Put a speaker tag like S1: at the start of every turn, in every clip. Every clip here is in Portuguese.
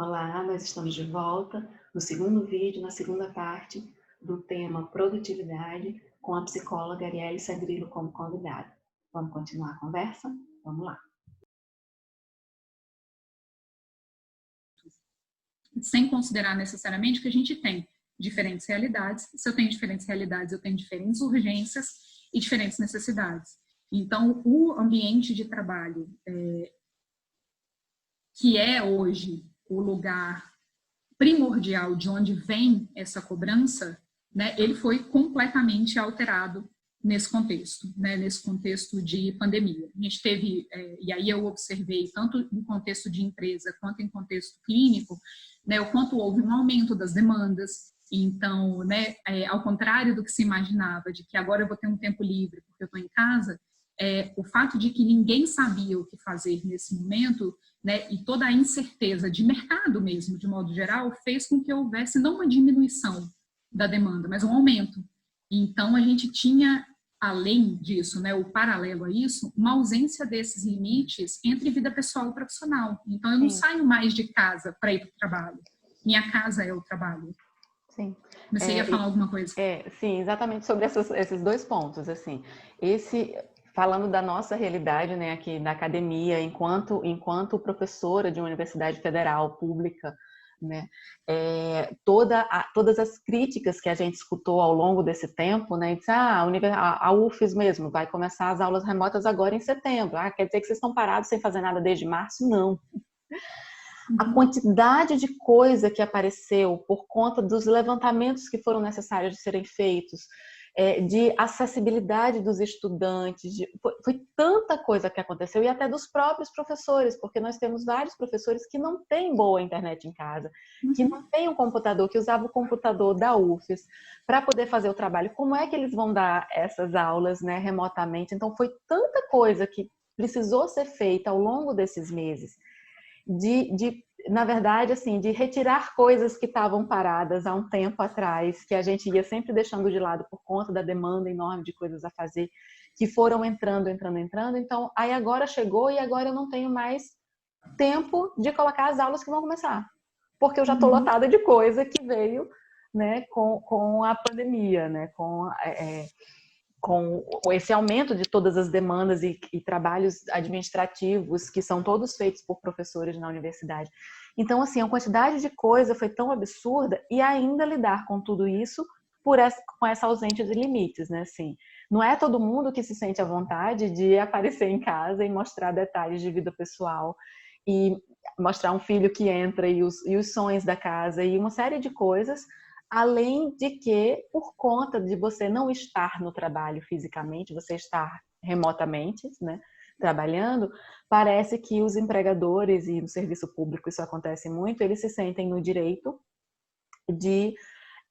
S1: Olá, nós estamos de volta no segundo vídeo, na segunda parte do tema produtividade, com a psicóloga Arielle Sagrillo como convidada. Vamos continuar a conversa? Vamos lá.
S2: Sem considerar necessariamente que a gente tem diferentes realidades. Se eu tenho diferentes realidades, eu tenho diferentes urgências e diferentes necessidades. Então, o ambiente de trabalho, que é hoje o lugar primordial de onde vem essa cobrança, né, ele foi completamente alterado nesse contexto, né, nesse contexto de pandemia. A gente teve, e aí eu observei, tanto em contexto de empresa quanto em contexto clínico, né, o quanto houve um aumento das demandas. Então, né, ao contrário do que se imaginava, de que agora eu vou ter um tempo livre porque eu estou em casa, o fato de que ninguém sabia o que fazer nesse momento, né, e toda a incerteza de mercado mesmo, de modo geral, fez com que houvesse não uma diminuição da demanda, mas um aumento. Então, a gente tinha, além disso, né, o paralelo a isso, uma ausência desses limites entre vida pessoal e profissional. Então, eu não saio mais de casa para ir para o trabalho. Minha casa é o trabalho.
S3: Sim.
S2: Você ia falar alguma coisa?
S3: Sim, exatamente sobre esses dois pontos. Assim, falando da nossa realidade, né, aqui na academia, enquanto professora de uma universidade federal pública, né, todas as críticas que a gente escutou ao longo desse tempo, né, disse, a UFES mesmo vai começar as aulas remotas agora em setembro. Quer dizer que vocês estão parados sem fazer nada desde março? Não. A quantidade de coisa que apareceu por conta dos levantamentos que foram necessários de serem feitos, de acessibilidade dos estudantes, foi tanta coisa que aconteceu, e até dos próprios professores, porque nós temos vários professores que não têm boa internet em casa, que não têm um computador, que usavam o computador da UFES para poder fazer o trabalho. Como é que eles vão dar essas aulas, né, remotamente? Então, foi tanta coisa que precisou ser feita ao longo desses meses, na verdade, assim, de retirar coisas que estavam paradas há um tempo atrás, que a gente ia sempre deixando de lado por conta da demanda enorme de coisas a fazer, que foram entrando. Então, aí agora chegou e agora eu não tenho mais tempo de colocar as aulas que vão começar, porque eu já estou lotada de coisa que veio, né, com a pandemia, né, com esse aumento de todas as demandas e trabalhos administrativos que são todos feitos por professores na universidade. Então, assim, a quantidade de coisa foi tão absurda, e ainda lidar com tudo isso com essa ausência de limites, né? Assim, não é todo mundo que se sente à vontade de aparecer em casa e mostrar detalhes de vida pessoal e mostrar um filho que entra e os sonhos da casa e uma série de coisas. Além de que, por conta de você não estar no trabalho fisicamente, você estar remotamente, né, trabalhando, parece que os empregadores, e no serviço público isso acontece muito, eles se sentem no direito de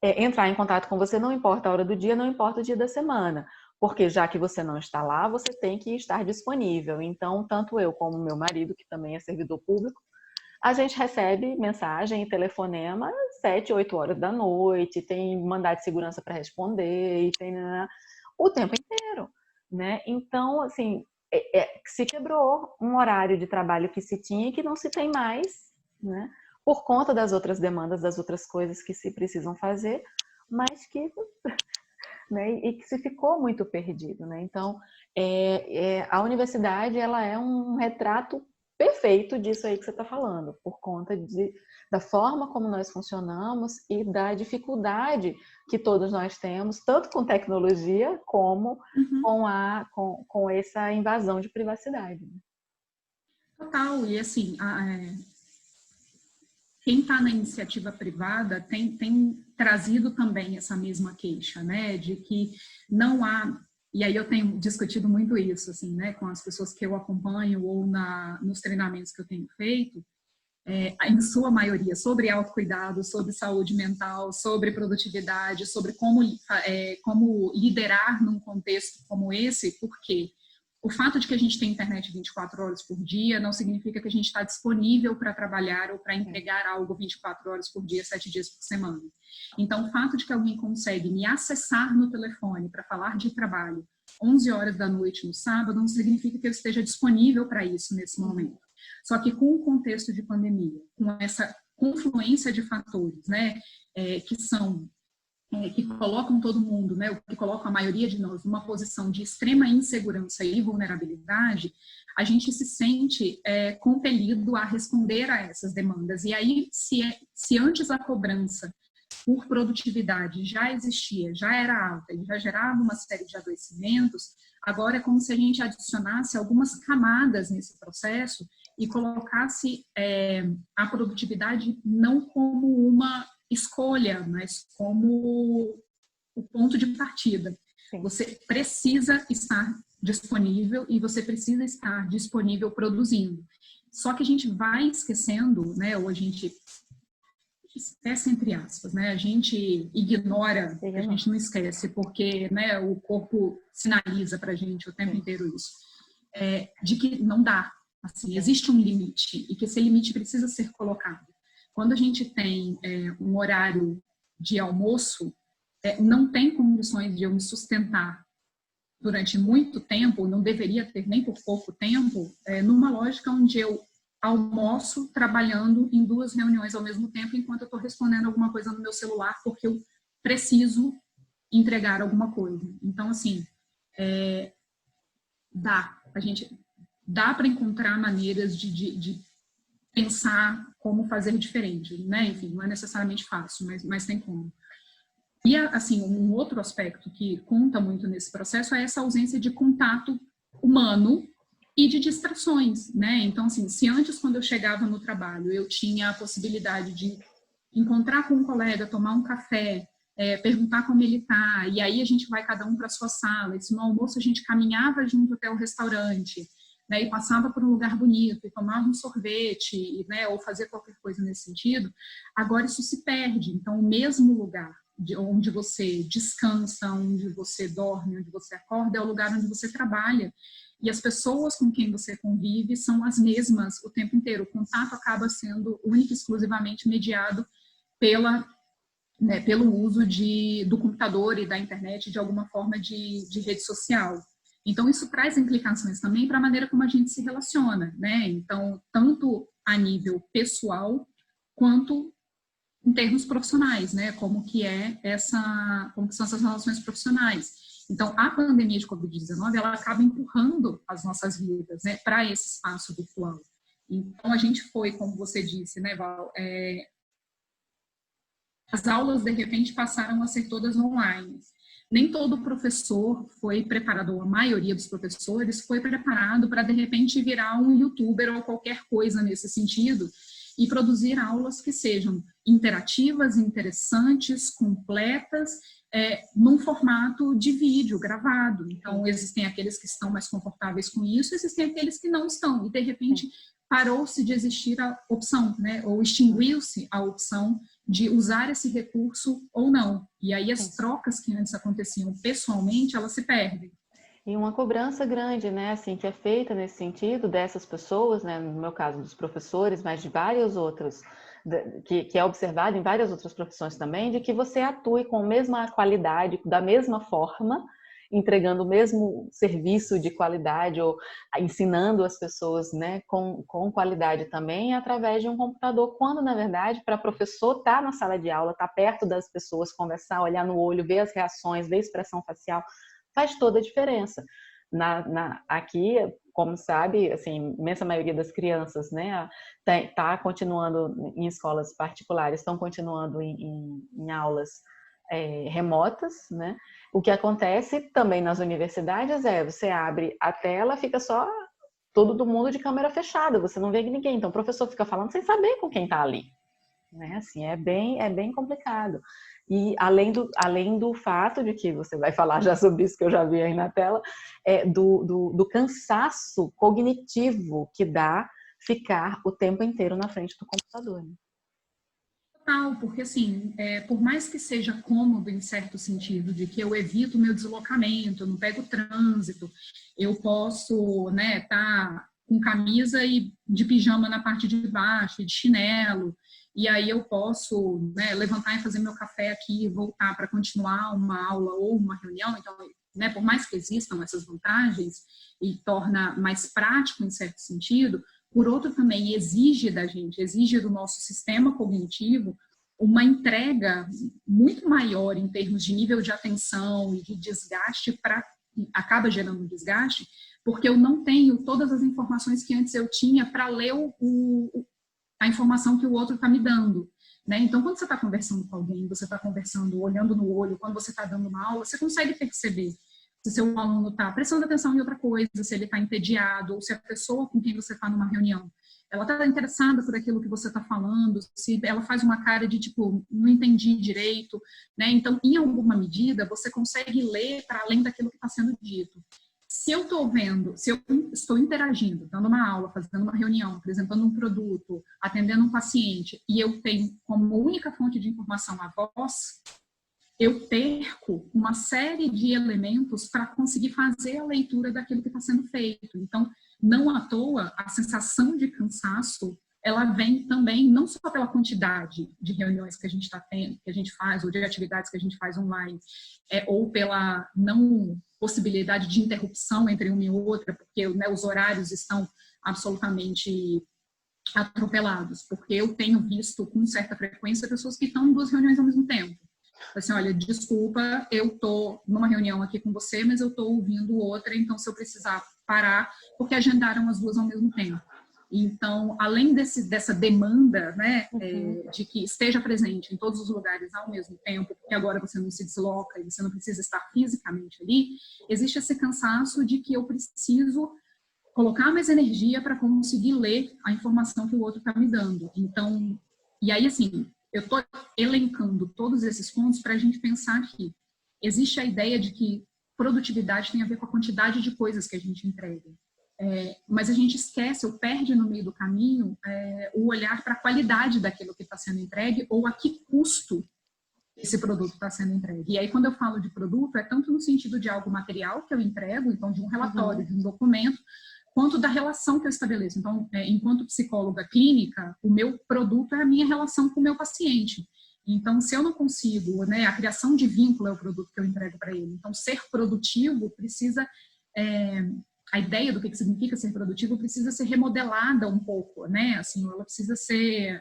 S3: entrar em contato com você, não importa a hora do dia, não importa o dia da semana, porque já que você não está lá, você tem que estar disponível. Então, tanto eu como meu marido, que também é servidor público, a gente recebe mensagem e telefonema 7, 8 horas da noite, tem mandado de segurança para responder, e tem o tempo inteiro, né? Então, assim, se quebrou um horário de trabalho que se tinha e que não se tem mais, né? Por conta das outras demandas, das outras coisas que se precisam fazer, mas que, né? E que se ficou muito perdido, né? Então, a universidade, ela é um retrato perfeito disso aí que você está falando, por conta da forma como nós funcionamos e da dificuldade que todos nós temos, tanto com tecnologia como com essa invasão de privacidade.
S2: Total, e assim, quem está na iniciativa privada tem trazido também essa mesma queixa, né, de que não há. E aí eu tenho discutido muito isso, assim, né, com as pessoas que eu acompanho ou nos treinamentos que eu tenho feito, em sua maioria, sobre autocuidado, sobre saúde mental, sobre produtividade, sobre como liderar num contexto como esse, porque o fato de que a gente tem internet 24 horas por dia não significa que a gente está disponível para trabalhar ou para entregar algo 24 horas por dia, 7 dias por semana. Então, o fato de que alguém consegue me acessar no telefone para falar de trabalho 11 horas da noite no sábado não significa que eu esteja disponível para isso nesse momento. Só que com o contexto de pandemia, com confluência de fatores, né, que colocam todo mundo, né, que colocam a maioria de nós numa posição de extrema insegurança e vulnerabilidade, a gente se sente compelido a responder a essas demandas. E aí, se antes a cobrança por produtividade já existia, já era alta e já gerava uma série de adoecimentos, agora é como se a gente adicionasse algumas camadas nesse processo e colocasse a produtividade não como uma escolha, mas como o ponto de partida.
S3: Sim.
S2: Você precisa estar disponível e você precisa estar disponível produzindo. Só que a gente vai esquecendo, né, ou a gente esquece entre aspas, né, a gente ignora, a gente não esquece, porque, né, o corpo sinaliza pra gente o tempo inteiro isso, de que não dá, assim, existe um limite e que esse limite precisa ser colocado. Quando a gente tem um horário de almoço, não tem condições de eu me sustentar durante muito tempo, não deveria ter nem por pouco tempo, numa lógica onde eu almoço trabalhando em 2 reuniões ao mesmo tempo, enquanto eu estou respondendo alguma coisa no meu celular, porque eu preciso entregar alguma coisa. Então, assim, dá para encontrar maneiras de pensar como fazer diferente, né? Enfim, não é necessariamente fácil, mas tem como. E, assim, um outro aspecto que conta muito nesse processo é essa ausência de contato humano e de distrações, né? Então, assim, se antes, quando eu chegava no trabalho, eu tinha a possibilidade de encontrar com um colega, tomar um café, perguntar como ele tá, e aí a gente vai cada um para sua sala, e se no almoço a gente caminhava junto até o restaurante, né, e passava por um lugar bonito, e tomava um sorvete, né, ou fazia qualquer coisa nesse sentido, agora isso se perde. Então, o mesmo lugar onde você descansa, onde você dorme, onde você acorda, é o lugar onde você trabalha. E as pessoas com quem você convive são as mesmas o tempo inteiro. O contato acaba sendo único e exclusivamente mediado pelo uso do computador e da internet, de alguma forma de rede social. Então, isso traz implicações também para a maneira como a gente se relaciona, né? Então, tanto a nível pessoal, quanto em termos profissionais, né? Como que são essas relações profissionais. Então, a pandemia de Covid-19, ela acaba empurrando as nossas vidas, né, para esse espaço virtual. Então, a gente foi, como você disse, né, Val, as aulas, de repente, passaram a ser todas online. Nem todo professor foi preparado, ou a maioria dos professores foi preparado para, de repente, virar um youtuber ou qualquer coisa nesse sentido e produzir aulas que sejam interativas, interessantes, completas, num formato de vídeo gravado. Então, existem aqueles que estão mais confortáveis com isso, existem aqueles que não estão. E, de repente, parou-se de existir a opção, né? Ou extinguiu-se a opção de usar esse recurso ou não. E aí as trocas que antes aconteciam pessoalmente, elas se perdem.
S3: E uma cobrança grande, né, assim, que é feita nesse sentido dessas pessoas, né, no meu caso dos professores, mas de vários outros, que é observado em várias outras profissões também, de que você atue com a mesma qualidade, da mesma forma, entregando o mesmo serviço de qualidade ou ensinando as pessoas, né, com qualidade também através de um computador, quando na verdade para professor estar na sala de aula, estar perto das pessoas, conversar, olhar no olho, ver as reações, ver a expressão facial, faz toda a diferença. Aqui, como sabe, assim, a imensa maioria das crianças, né, tá continuando em escolas particulares, estão continuando em aulas remotas, né? O que acontece também nas universidades você abre a tela, fica só todo mundo de câmera fechada, você não vê ninguém, então o professor fica falando sem saber com quem está ali, né? Assim, é bem complicado. E além do fato de que você vai falar já sobre isso que eu já vi aí na tela, do cansaço cognitivo que dá ficar o tempo inteiro na frente do computador, né?
S2: Porque assim, por mais que seja cômodo em certo sentido, de que eu evito o meu deslocamento, eu não pego trânsito, eu posso, né, tá com camisa e de pijama na parte de baixo, de chinelo, e aí eu posso, né, levantar e fazer meu café aqui e voltar para continuar uma aula ou uma reunião. Então, né, por mais que existam essas vantagens e torna mais prático em certo sentido, por outro também exige da gente, exige do nosso sistema cognitivo uma entrega muito maior em termos de nível de atenção e de desgaste, acaba gerando um desgaste, porque eu não tenho todas as informações que antes eu tinha para ler a informação que o outro está me dando. Né? Então, quando você está conversando com alguém, você está conversando, olhando no olho, quando você está dando uma aula, você consegue perceber se seu aluno está prestando atenção em outra coisa, se ele está entediado, ou se a pessoa com quem você está numa reunião, ela está interessada por aquilo que você está falando, se ela faz uma cara de tipo, não entendi direito, né? Então, em alguma medida, você consegue ler para além daquilo que está sendo dito. Se eu estou vendo, se eu estou interagindo, dando uma aula, fazendo uma reunião, apresentando um produto, atendendo um paciente, e eu tenho como única fonte de informação a voz, eu perco uma série de elementos para conseguir fazer a leitura daquilo que está sendo feito. Então, não à toa, a sensação de cansaço, ela vem também não só pela quantidade de reuniões que a gente está tendo, que a gente faz, ou de atividades que a gente faz online, ou pela não possibilidade de interrupção entre uma e outra, porque, né, os horários estão absolutamente atropelados, porque eu tenho visto com certa frequência pessoas que estão em 2 reuniões ao mesmo tempo. Assim, olha, desculpa, eu tô numa reunião aqui com você, mas eu tô ouvindo outra, então se eu precisar parar, porque agendaram as 2 ao mesmo tempo. Então, além dessa demanda, né, de que esteja presente em todos os lugares ao mesmo tempo, porque agora você não se desloca e você não precisa estar fisicamente ali, existe esse cansaço de que eu preciso colocar mais energia para conseguir ler a informação que o outro está me dando. Então, e aí assim, eu estou elencando todos esses pontos para a gente pensar que existe a ideia de que produtividade tem a ver com a quantidade de coisas que a gente entrega. Mas a gente esquece ou perde no meio do caminho o olhar para a qualidade daquilo que está sendo entregue ou a que custo esse produto está sendo entregue. E aí, quando eu falo de produto, é tanto no sentido de algo material que eu entrego, então de um relatório, de um documento, quanto da relação que eu estabeleço. Então, enquanto psicóloga clínica, o meu produto é a minha relação com o meu paciente. Então, se eu não consigo, né, a criação de vínculo é o produto que eu entrego para ele. Então, ser produtivo precisa... a ideia do que significa ser produtivo precisa ser remodelada um pouco, né? Assim, ela precisa ser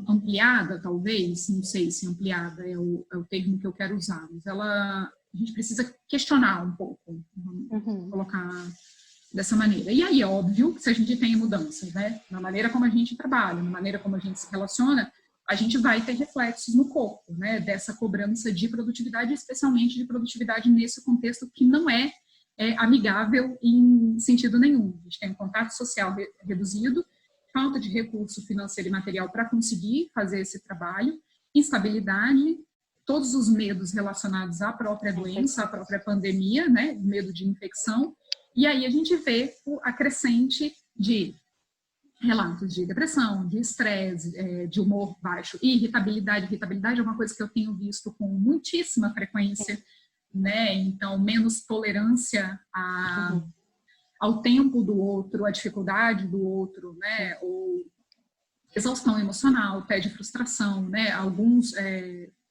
S2: ampliada, talvez, não sei se ampliada é o termo que eu quero usar, mas a gente precisa questionar um pouco, colocar dessa maneira. E aí, é óbvio que se a gente tem mudanças, né? Na maneira como a gente trabalha, na maneira como a gente se relaciona, a gente vai ter reflexos no corpo, né? Dessa cobrança de produtividade, especialmente de produtividade nesse contexto que não é amigável em sentido nenhum. A gente tem um contato social reduzido, falta de recurso financeiro e material para conseguir fazer esse trabalho, instabilidade, todos os medos relacionados à própria doença, à própria pandemia, né, medo de infecção, e aí a gente vê a crescente de relatos de depressão, de estresse, de humor baixo e irritabilidade. Irritabilidade é uma coisa que eu tenho visto com muitíssima frequência, né? Então, menos tolerância ao tempo do outro, à dificuldade do outro, né? Ou exaustão emocional, tédio, frustração, né? Alguns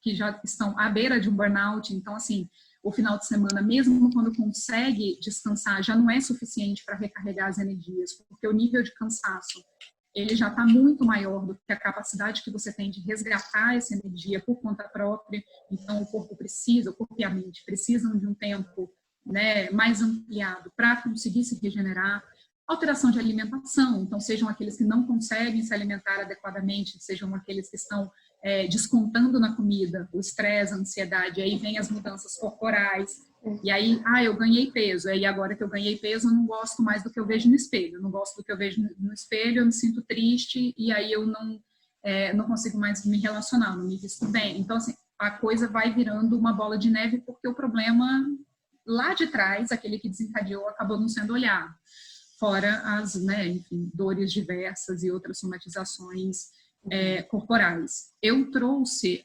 S2: que já estão à beira de um burnout. Então, assim, o final de semana, mesmo quando consegue descansar, já não é suficiente para recarregar as energias, porque o nível de cansaço ele já está muito maior do que a capacidade que você tem de resgatar essa energia por conta própria. Então, o corpo e a mente precisam de um tempo, né, mais ampliado para conseguir se regenerar. Alteração de alimentação, então sejam aqueles que não conseguem se alimentar adequadamente, sejam aqueles que estão descontando na comida, o estresse, a ansiedade, aí vem as mudanças corporais, e aí, eu ganhei peso, aí agora que eu ganhei peso eu não gosto mais do que eu vejo no espelho, eu não gosto do que eu vejo no espelho, eu me sinto triste, e aí eu não consigo mais me relacionar, não me visto bem. Então, assim, a coisa vai virando uma bola de neve, porque o problema lá de trás, aquele que desencadeou, acabou não sendo olhado. Fora as, né, enfim, dores diversas e outras somatizações corporais. Eu trouxe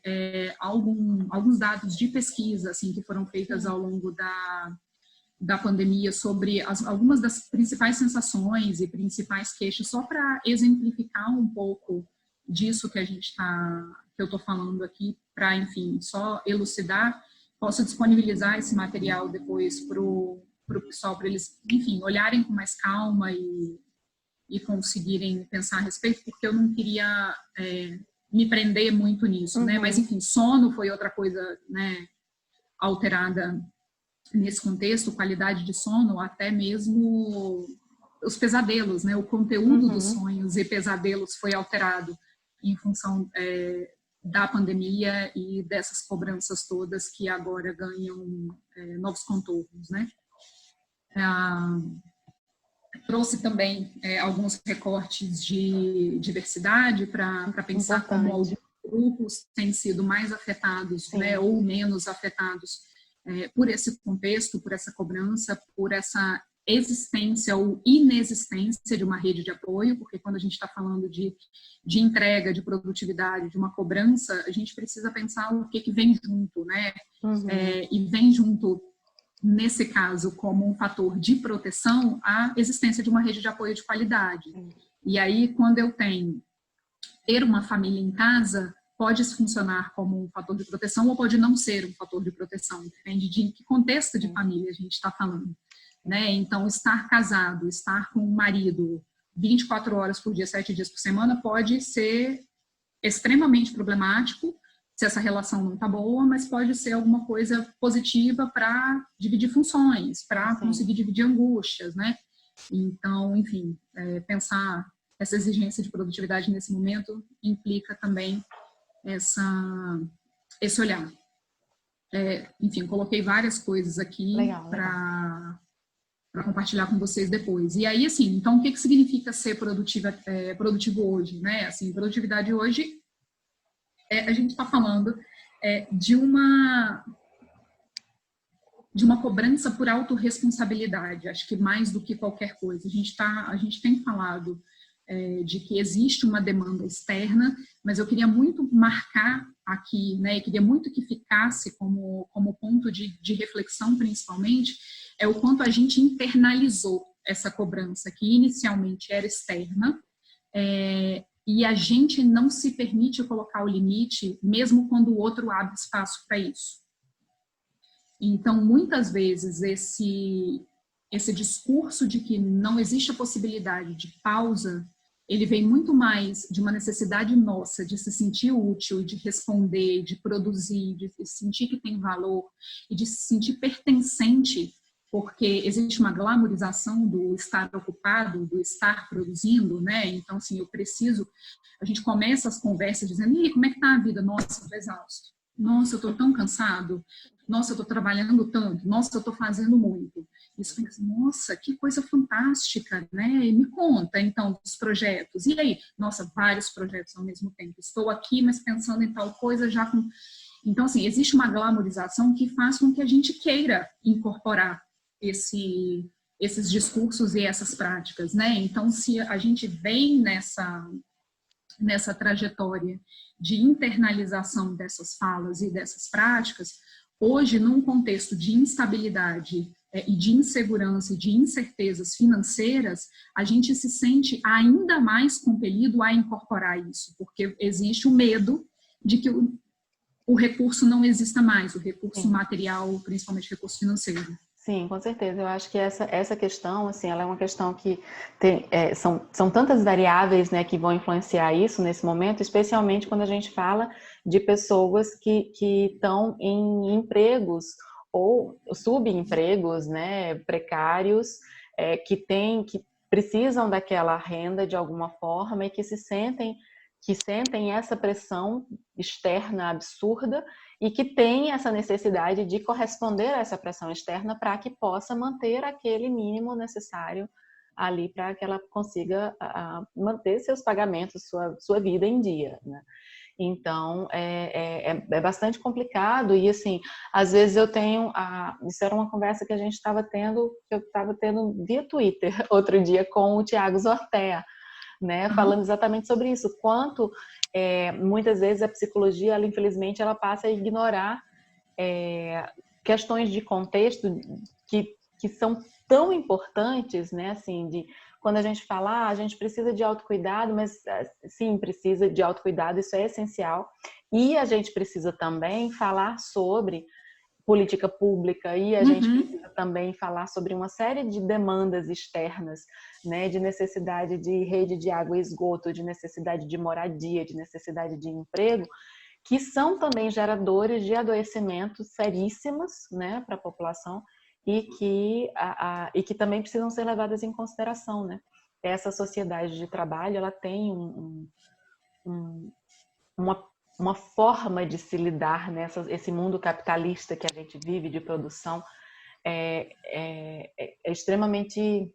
S2: alguns dados de pesquisa assim, que foram feitas ao longo da pandemia sobre algumas das principais sensações e principais queixas, só para exemplificar um pouco disso que eu estou falando aqui, para, enfim, só elucidar. Posso disponibilizar esse material depois para o pessoal, para eles, enfim, olharem com mais calma e e conseguirem pensar a respeito, porque eu não queria me prender muito nisso, né? Mas, enfim, sono foi outra coisa, né, alterada nesse contexto, qualidade de sono, até mesmo os pesadelos, né? O conteúdo dos sonhos e pesadelos foi alterado em função da pandemia e dessas cobranças todas que agora ganham novos contornos, né? Trouxe também alguns recortes de diversidade para pensar como alguns grupos têm sido mais afetados, né, ou menos afetados por esse contexto, por essa cobrança, por essa existência ou inexistência de uma rede de apoio, porque quando a gente está falando de entrega, de produtividade, de uma cobrança, a gente precisa pensar o que vem junto, né? E vem junto, nesse caso, como um fator de proteção, a existência de uma rede de apoio de qualidade. E aí, quando eu tenho ter uma família em casa, pode funcionar como um fator de proteção ou pode não ser um fator de proteção, depende de que contexto de família a gente está falando, né? Então, estar casado, estar com um marido 24 horas por dia, 7 dias por semana, pode ser extremamente problemático se essa relação não está boa, mas pode ser alguma coisa positiva para dividir funções, para conseguir dividir angústias, né? Então, enfim, pensar essa exigência de produtividade nesse momento implica também esse olhar. Enfim, coloquei várias coisas aqui para compartilhar com vocês depois. E aí, assim, então, o que significa ser produtivo hoje, né? Assim, produtividade hoje, a gente está falando de uma cobrança por autorresponsabilidade, acho que mais do que qualquer coisa. A gente tem falado de que existe uma demanda externa, mas eu queria muito marcar aqui, né, e queria muito que ficasse como ponto de reflexão, principalmente, o quanto a gente internalizou essa cobrança, que inicialmente era externa, e a gente não se permite colocar o limite, mesmo quando o outro abre espaço para isso. Então, muitas vezes, esse discurso de que não existe a possibilidade de pausa, ele vem muito mais de uma necessidade nossa de se sentir útil, de responder, de produzir, de sentir que tem valor e de se sentir pertencente, porque existe uma glamorização do estar ocupado, do estar produzindo, né? Então, assim, a gente começa as conversas dizendo, e como é que tá a vida? Nossa, eu tô exausto. Nossa, eu tô tão cansado. Nossa, eu tô trabalhando tanto. Nossa, eu tô fazendo muito. Isso fica assim, nossa, que coisa fantástica, né? E me conta, então, os projetos. E aí? Nossa, vários projetos ao mesmo tempo. Estou aqui, mas pensando em tal coisa já com... Então, assim, existe uma glamorização que faz com que a gente queira incorporar esses discursos e essas práticas, né? Então, se a gente vem nessa trajetória de internalização dessas falas e dessas práticas, hoje, num contexto de instabilidade e de insegurança e de incertezas financeiras, a gente se sente ainda mais compelido a incorporar isso, porque existe o medo de que o recurso não exista mais, o recurso material, principalmente o recurso financeiro.
S3: Sim, com certeza. Eu acho que essa questão, assim, ela é uma questão que tem, são tantas variáveis, né, que vão influenciar isso nesse momento, especialmente quando a gente fala de pessoas que estão em empregos ou subempregos, né, precários, que precisam daquela renda de alguma forma e que sentem essa pressão externa absurda e que tem essa necessidade de corresponder a essa pressão externa para que possa manter aquele mínimo necessário ali para que ela consiga manter seus pagamentos, sua vida em dia, né? Então, é bastante complicado e, assim, às vezes eu tenho... Isso era uma conversa que a gente estava tendo, que eu estava tendo via Twitter outro dia com o Thiago Zortea, né, falando exatamente sobre isso, quanto muitas vezes a psicologia, ela, infelizmente, ela passa a ignorar questões de contexto que são tão importantes, né, assim, quando a gente fala, a gente precisa de autocuidado, mas sim, precisa de autocuidado, isso é essencial, e a gente precisa também falar sobre política pública, e a gente precisa também falar sobre uma série de demandas externas, né, de necessidade de rede de água e esgoto, de necessidade de moradia, de necessidade de emprego, que são também geradores de adoecimentos seríssimos, né, para a população, e que também precisam ser levadas em consideração, né? Essa sociedade de trabalho, ela tem uma forma de se lidar esse mundo capitalista que a gente vive de produção é extremamente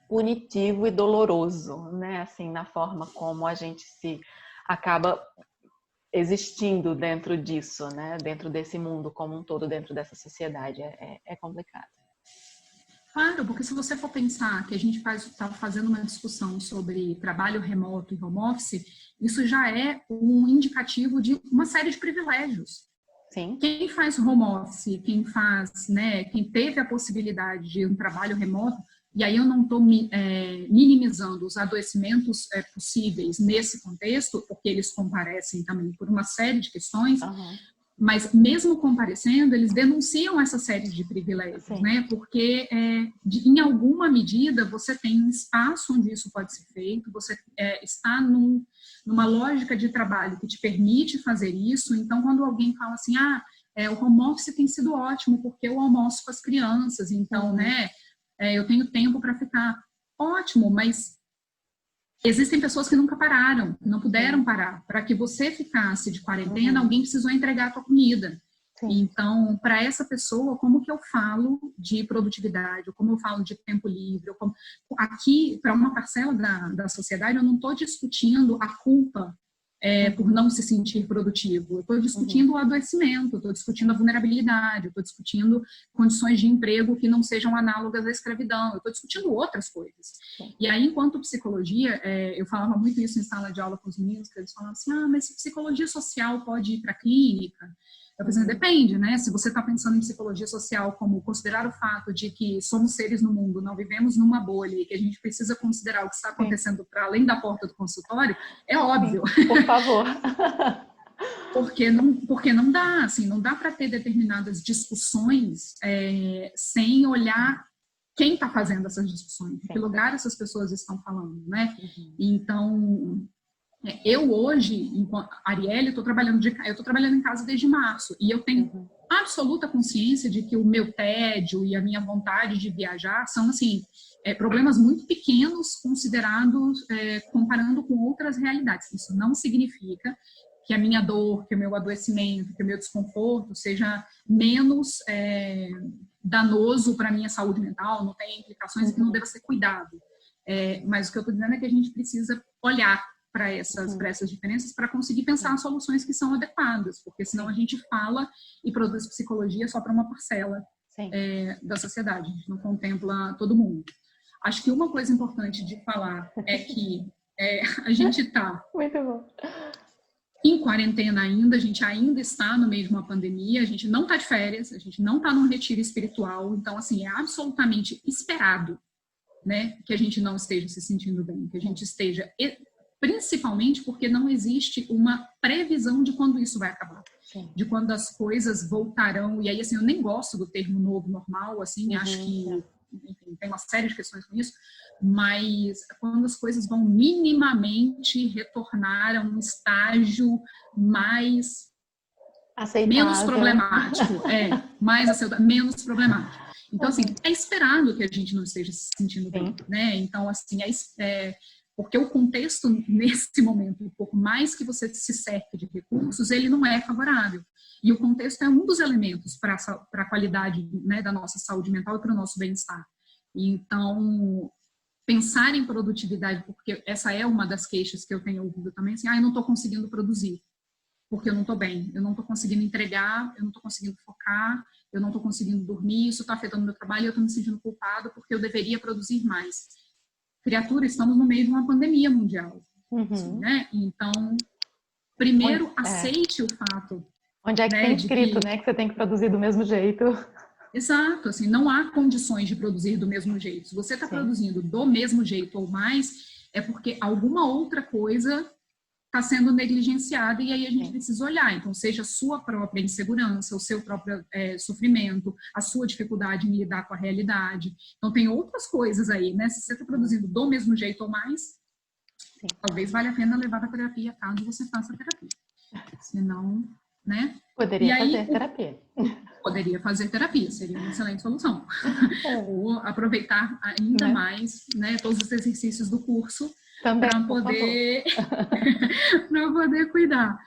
S3: punitivo e doloroso, né? Assim, na forma como a gente se acaba existindo dentro disso, né? Dentro desse mundo como um todo, dentro dessa sociedade. É complicado.
S2: Claro, porque se você for pensar que a gente está fazendo uma discussão sobre trabalho remoto e home office, isso já é um indicativo de uma série de privilégios.
S3: Sim.
S2: Quem faz home office, quem faz, né, quem teve a possibilidade de um trabalho remoto, e aí eu não estou minimizando os adoecimentos possíveis nesse contexto, porque eles comparecem também por uma série de questões, mas mesmo comparecendo, eles denunciam essa série de privilégios, né? Porque em alguma medida você tem um espaço onde isso pode ser feito, você está numa lógica de trabalho que te permite fazer isso. Então, quando alguém fala assim, o home office tem sido ótimo porque eu almoço com as crianças, então, né, eu tenho tempo para ficar. Ótimo, mas existem pessoas que nunca pararam, não puderam parar. Para que você ficasse de quarentena, alguém precisou entregar a tua comida. Então, para essa pessoa, como que eu falo de produtividade, ou como eu falo de tempo livre? Aqui, para uma parcela da sociedade, eu não estou discutindo a culpa por não se sentir produtivo. Eu estou discutindo o adoecimento, eu estou discutindo a vulnerabilidade, eu estou discutindo condições de emprego que não sejam análogas à escravidão, eu estou discutindo outras coisas. E aí, enquanto psicologia, eu falava muito isso em sala de aula com os meninos, que eles falavam assim, mas psicologia social pode ir para a clínica? Eu falei, depende, né? Se você está pensando em psicologia social como considerar o fato de que somos seres no mundo, não vivemos numa bolha e que a gente precisa considerar o que está acontecendo para além da porta do consultório, é óbvio.
S3: Por favor.
S2: Porque não dá, assim, não dá para ter determinadas discussões sem olhar quem está fazendo essas discussões, em que lugar essas pessoas estão falando, né? Então, eu hoje, enquanto Arielle, eu estou trabalhando em casa desde março e eu tenho absoluta consciência de que o meu tédio e a minha vontade de viajar são, assim, problemas muito pequenos considerados, comparando com outras realidades. Isso não significa que a minha dor, que o meu adoecimento, que o meu desconforto seja menos danoso para a minha saúde mental, não tem implicações que não deva ser cuidado. Mas o que eu estou dizendo é que a gente precisa olhar para essas diferenças para conseguir pensar soluções que são adequadas, porque senão a gente fala e produz psicologia só para uma parcela da sociedade, a gente não contempla todo mundo. Acho que uma coisa importante de falar é que a gente está em quarentena ainda, a gente ainda está no meio de uma pandemia, a gente não está de férias, a gente não está num retiro espiritual, então, assim, é absolutamente esperado, né, que a gente não esteja se sentindo bem, que a gente esteja... Principalmente porque não existe uma previsão de quando isso vai acabar, de quando as coisas voltarão. E aí, assim, eu nem gosto do termo novo normal, assim, acho que, enfim, tem uma série de questões com isso, mas quando as coisas vão minimamente retornar a um estágio mais
S3: aceitável,
S2: menos problemático, menos problemático. Então, assim, é esperado que a gente não esteja se sentindo bem, né? Então, assim, porque o contexto, nesse momento, por mais que você se cerque de recursos, ele não é favorável. E o contexto é um dos elementos para a qualidade, né, da nossa saúde mental e para o nosso bem-estar. Então, pensar em produtividade, porque essa é uma das queixas que eu tenho ouvido também, assim, eu não estou conseguindo produzir, porque eu não estou bem, eu não estou conseguindo entregar, eu não estou conseguindo focar, eu não estou conseguindo dormir, isso está afetando o meu trabalho e eu estou me sentindo culpado porque eu deveria produzir mais. Criatura, estamos no meio de uma pandemia mundial, assim, né? Então, primeiro, aceite o fato.
S3: Onde é que tem escrito, né, que você tem que produzir do mesmo jeito?
S2: Exato, assim, não há condições de produzir do mesmo jeito. Se você está produzindo do mesmo jeito ou mais, é porque alguma outra coisa está sendo negligenciada, e aí a gente precisa olhar. Então, seja a sua própria insegurança, o seu próprio sofrimento, a sua dificuldade em lidar com a realidade. Então, tem outras coisas aí, né? Se você está produzindo do mesmo jeito ou mais, talvez valha a pena levar para terapia, caso você faça terapia. Senão, né?
S3: Poderia fazer terapia.
S2: Poderia fazer terapia, seria uma excelente solução. Ou aproveitar ainda mais, né, todos os exercícios do curso para poder cuidar.